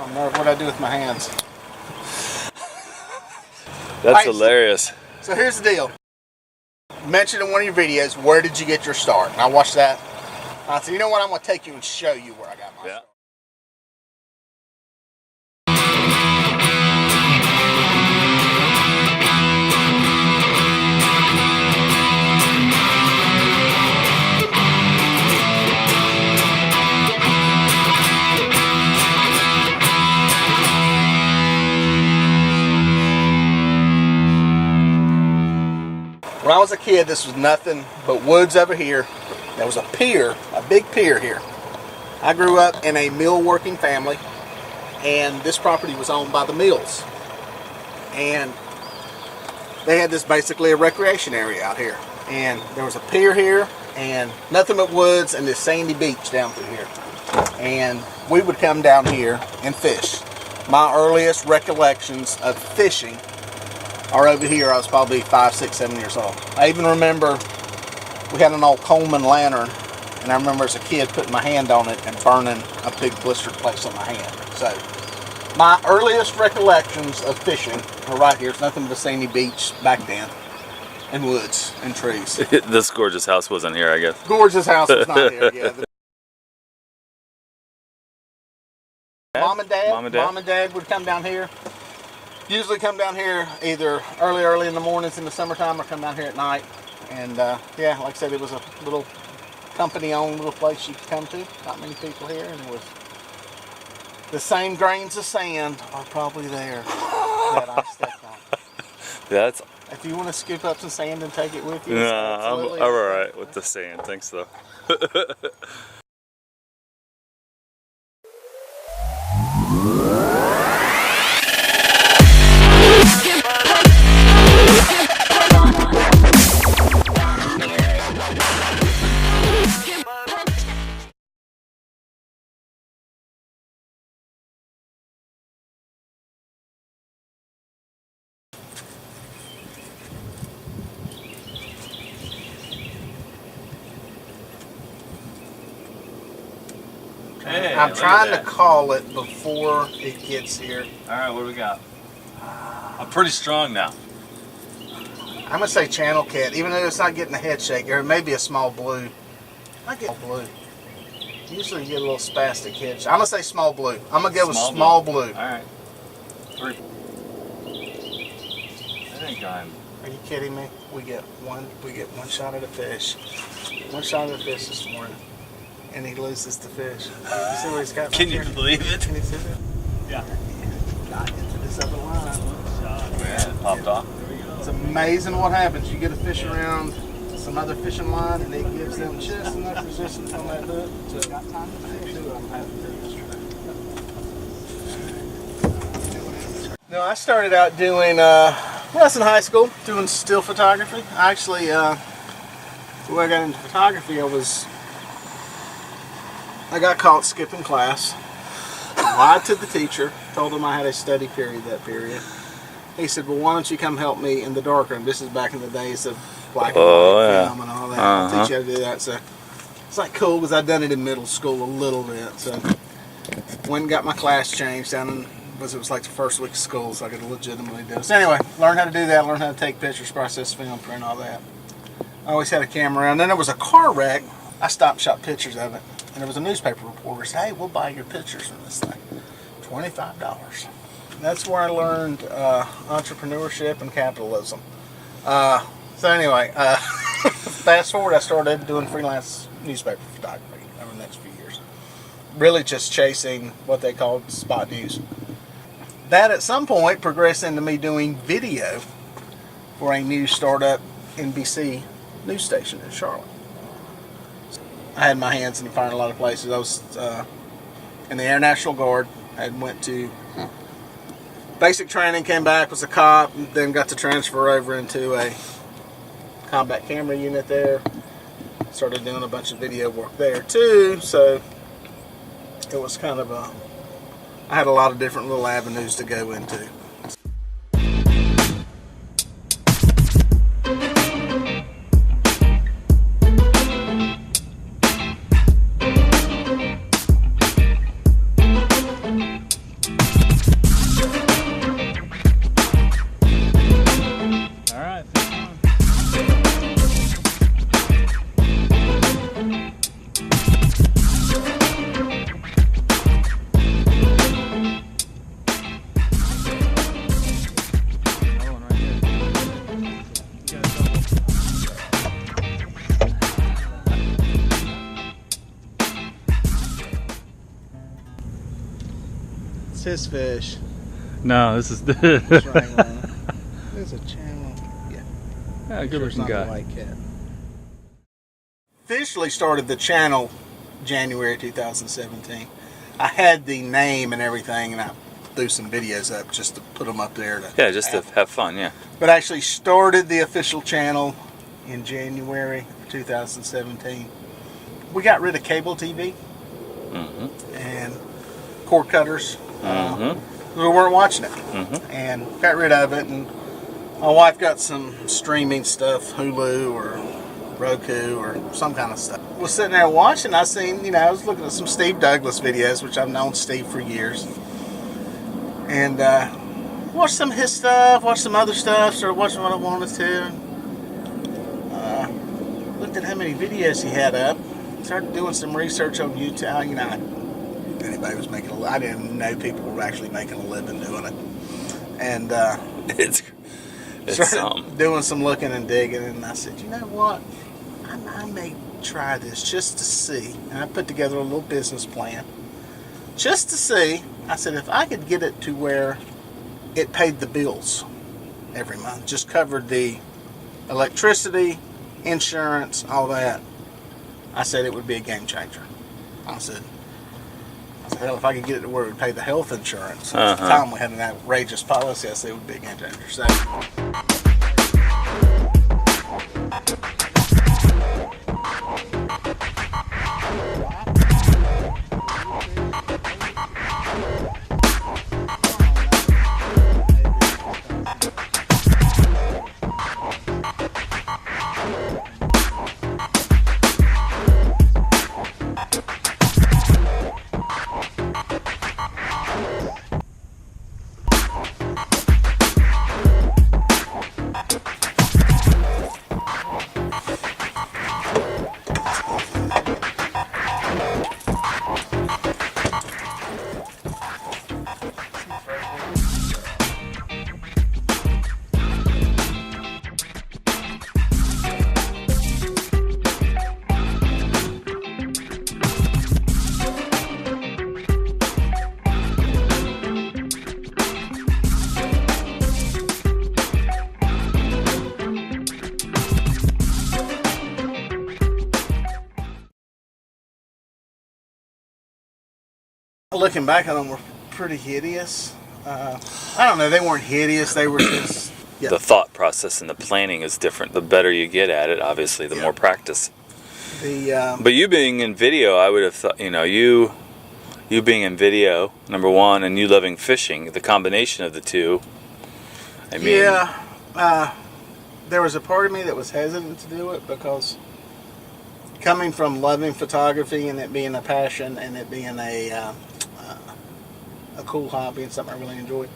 I'm nervous. What do I do with my hands? That's hilarious. So here's the deal. You mentioned in one of your videos, where did you get your start? And I watched that. I said, you know what? I'm going to take you and show you where I got my start. When I was a kid, this was nothing but woods over here. There was a pier, a big pier here. I grew up in a mill working family, and this property was owned by the mills. And they had this basically a recreation area out here. And there was a pier here, and nothing but woods and this sandy beach down through here. And we would come down here and fish. My earliest recollections of fishing are over here. I was probably 5, 6, 7 years old. I even remember we had an old Coleman lantern, and I remember as a kid putting my hand on it and burning a big blistered place on my hand. So my earliest recollections of fishing are right here. It's nothing but a sandy beach back then, and woods and trees. This gorgeous house wasn't here, I guess. Gorgeous house was not here, yeah. Mom and Dad would come down here. Usually come down here either early in the mornings in the summertime, or come down here at night. And yeah, like I said, it was a little company-owned little place you could come to. Not many people here, and it was the same grains of sand are probably there that I stepped on. That's. If you want to scoop up some sand and take it with you, No, I'm all right with the sand. Thanks, though. Hey, I'm trying to call it before it gets here. Alright, what do we got? I'm pretty strong now. I'm going to say channel cat, even though it's not getting a head shake. Or maybe a small blue. I get blue. Usually you get a little spastic head shake. I'm going to say small blue. I'm going to go with small blue. Alright. 3. I think I'm... Are you kidding me? We get one shot at a fish. One shot at a fish this morning. And he loses the fish. You see what he's got? Can you believe it? Can you see that? Yeah. Got into this other line. Yeah, it popped off. It's amazing what happens. You get a fish around some other fishing line, and it gives them just enough resistance on that hook to got time to fish. No, I started out doing, when I was in high school, doing still photography. I actually, the way I got into photography, I got caught skipping class. Lied to the teacher, told him I had a study period that period. He said, well, why don't you come help me in the darkroom? This is back in the days of black and white film and all that. I'll teach you how to do that. So it's like cool, because I'd done it in middle school a little bit. So went and got my class changed down in, it was like the first week of school, so I could legitimately do it. So anyway, learned how to do that, learned how to take pictures, process film, print, all that. I always had a camera around. Then there was a car wreck. I stopped and shot pictures of it. And there was a newspaper reporter said, hey, we'll buy your pictures from this thing. $25. That's where I learned entrepreneurship and capitalism. So anyway, fast forward, I started doing freelance newspaper photography over the next few years. Really just chasing what they called spot news. That at some point progressed into me doing video for a new startup NBC news station in Charlotte. I had my hands in the fire in a lot of places. I was in the Air National Guard. I went to basic training, came back, was a cop, then got to transfer over into a combat camera unit there. Started doing a bunch of video work there too, so it was kind of I had a lot of different little avenues to go into. That's his fish. No, this is the. That's right. There's a channel. Yeah. Yeah, good looking guy. White cat. Officially started the channel January 2017. I had the name and everything, and I threw some videos up just to put them up there. Yeah, just to have fun, yeah. But I actually started the official channel in January 2017. We got rid of cable TV and cord cutters. We weren't watching it, and got rid of it. And my wife got some streaming stuff, Hulu or Roku or some kind of stuff. Was sitting there watching. I seen, I was looking at some Steve Douglas videos, which I've known Steve for years, and watched some of his stuff, watched some other stuff, started watching what I wanted to. Looked at how many videos he had up. Started doing some research on YouTube. Anybody was making I didn't know people were actually making a living doing it. And it's started doing some looking and digging, and I said, you know what? I may try this just to see. And I put together a little business plan just to see. I said, if I could get it to where it paid the bills every month, just covered the electricity, insurance, all that, I said it would be a game changer. I said, hell, if I could get it to where it would pay the health insurance. At the time we had an outrageous policy, I said it would be a game changer. So looking back on them, were pretty hideous. I don't know, they weren't hideous, they were just... Yeah. The thought process and the planning is different. The better you get at it, obviously, the more practice. But you being in video, I would have thought, you being in video, number one, and you loving fishing, the combination of the two, I mean... Yeah, there was a part of me that was hesitant to do it because coming from loving photography and it being a passion and it being a cool hobby and something I really enjoyed,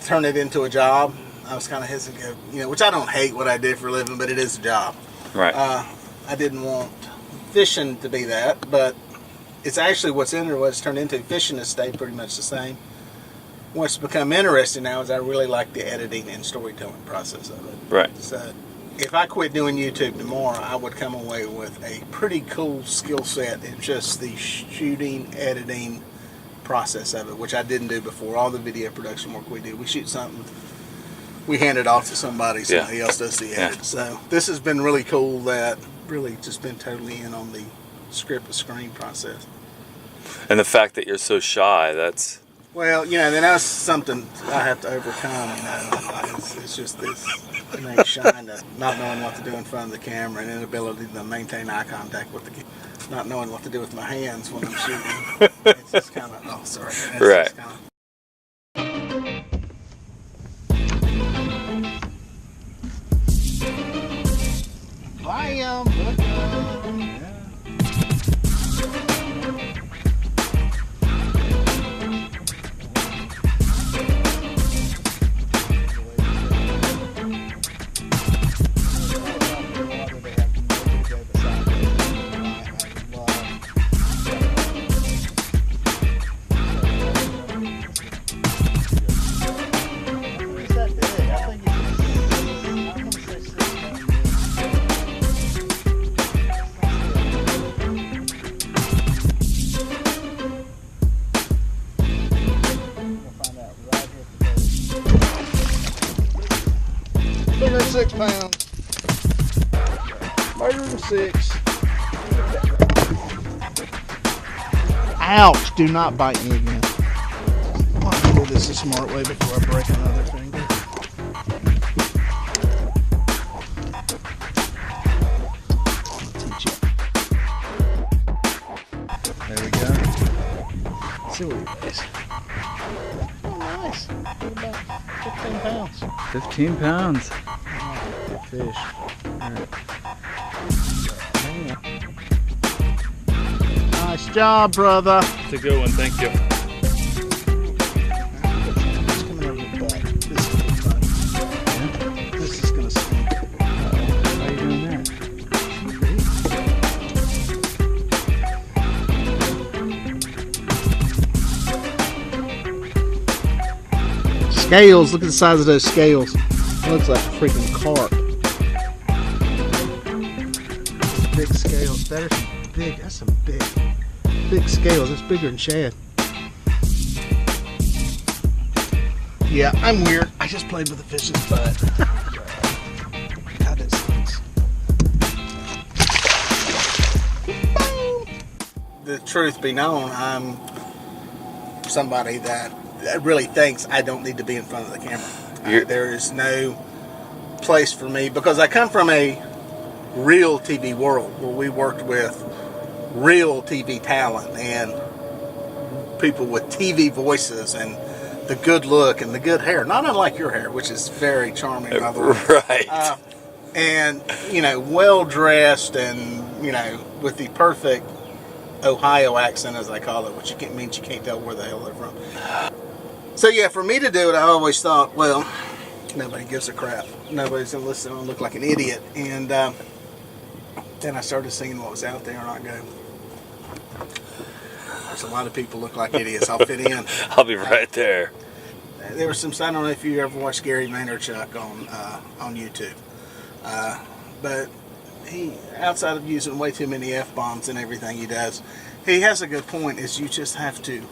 turn it into a job, I was kind of hesitant, which I don't hate what I did for a living, but it is a job. Right. I didn't want fishing to be that, but it's actually what's turned into. Fishing has stayed pretty much the same. What's become interesting now is I really like the editing and storytelling process of it. Right. So if I quit doing YouTube tomorrow, I would come away with a pretty cool skill set in just the shooting, editing process of it, which I didn't do before. All the video production work we do, we shoot something, we hand it off to somebody else does the edit. So this has been really cool, that really just been totally in on the script to screen process. And the fact that you're so shy, that's... Well, then that's something I have to overcome, It's just this innate shyness, not knowing what to do in front of the camera, and inability to maintain eye contact with the camera, not knowing what to do with my hands when I'm shooting. It's just kind of, right. 106 pounds. 106. Ouch! Do not bite me again. I'll do this the smart way before I break another finger. There we go. Let's see what he weighs. Oh, nice. About 15 pounds. 15 pounds. Oh, good fish. All right. Nice job, brother. It's a good one, thank you. It's coming over the butt. This is good fun. Yeah? This is going to stink. Why are you doing that? Scales, look at the size of those scales. It looks like a freaking carp. Big scales. There's some big, that's some big scales. That's bigger than shad. Yeah, I'm weird. I just played with the fish's butt. God, it stinks. The truth be known, I'm somebody that really thinks I don't need to be in front of the camera. There is no place for me because I come from a real TV world where we worked with real TV talent and people with TV voices and the good look and the good hair, not unlike your hair, which is very charming, by the way. Right. And, you know, well dressed and, you know, with the perfect Ohio accent, as I call it, which means you can't tell where the hell they're from. So yeah, for me to do it, I always thought, well, nobody gives a crap. Nobody's gonna listen. I'm gonna look like an idiot. And then I started seeing what was out there, and I go, there's a lot of people look like idiots. I'll fit in. I'll be right there. There was some. I don't know if you ever watched Gary Vaynerchuk on YouTube, but he, outside of using way too many F-bombs and everything he does, he has a good point. Is you just have to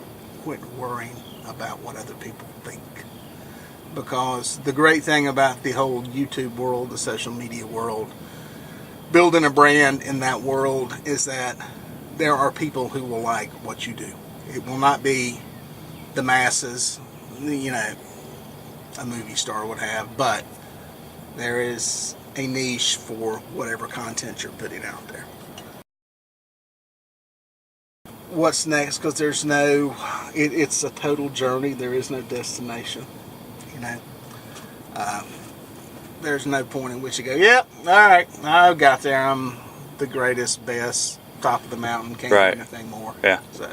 quit worrying about what other people think. Because the great thing about the whole YouTube world, the social media world, building a brand in that world is that there are people who will like what you do. It will not be the masses, you know, a movie star would have, but there is a niche for whatever content you're putting out there. What's next? Because there's no, it's a total journey. There is no destination. You know, there's no point in which you go, yep, all right, I got there. I'm the greatest, best, top of the mountain. Can't do anything more. Yeah. So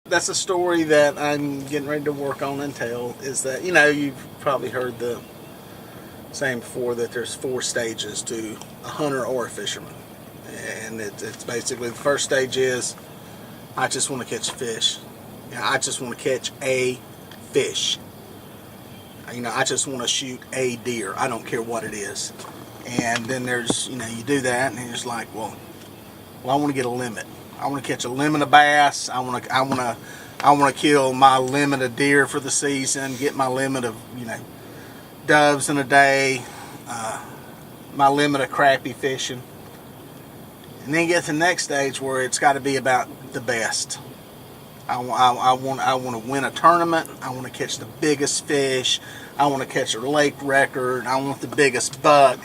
that's a story that I'm getting ready to work on and tell. Is that, you know, you've probably heard the saying before that there's 4 stages to a hunter or a fisherman. And it's basically, the first stage is, I just want to catch a fish. You know, I just want to catch a fish. You know, I just want to shoot a deer. I don't care what it is. And then there's, you know, you do that, and then you're just like, well, I want to get a limit. I want to catch a limit of bass. I want to kill my limit of deer for the season. Get my limit of, you know, doves in a day. My limit of crappie fishing. And then get to the next stage where it's got to be about the best. I want to win a tournament. I want to catch the biggest fish. I want to catch a lake record. I want the biggest buck.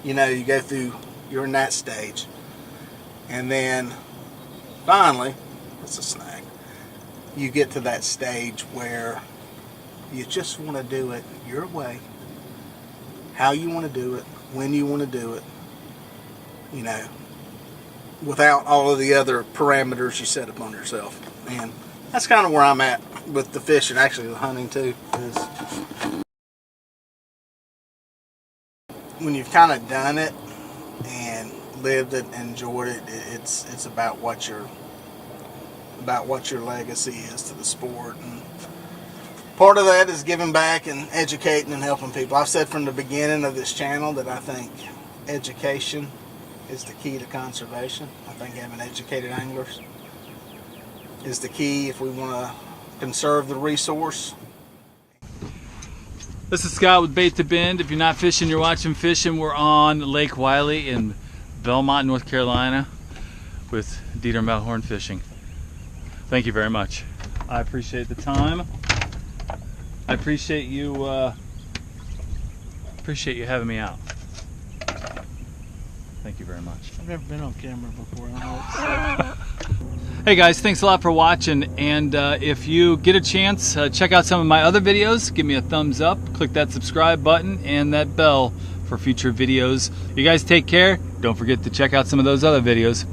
You know, you go through, you're in that stage. And then finally, it's a snag. You get to that stage where you just want to do it your way. How you want to do it, when you want to do it. You know, without all of the other parameters you set upon yourself. And that's kind of where I'm at with the fishing, actually the hunting too. Is when you've kind of done it and lived it, enjoyed it, it's about what your legacy is to the sport. And part of that is giving back and educating and helping people. I've said from the beginning of this channel that I think education is the key to conservation. I think having educated anglers is the key if we want to conserve the resource. This is Scott with Bait to Bend. If you're not fishing, you're watching fishing. We're on Lake Wiley in Belmont, North Carolina with Dieter Melhorn fishing. Thank you very much. I appreciate the time. I appreciate you having me out. Thank you very much. I've never been on camera before. I know it's Hey guys, thanks a lot for watching, and if you get a chance, check out some of my other videos. Give me a thumbs up, click that subscribe button and that bell for future videos. You guys take care. Don't forget to check out some of those other videos.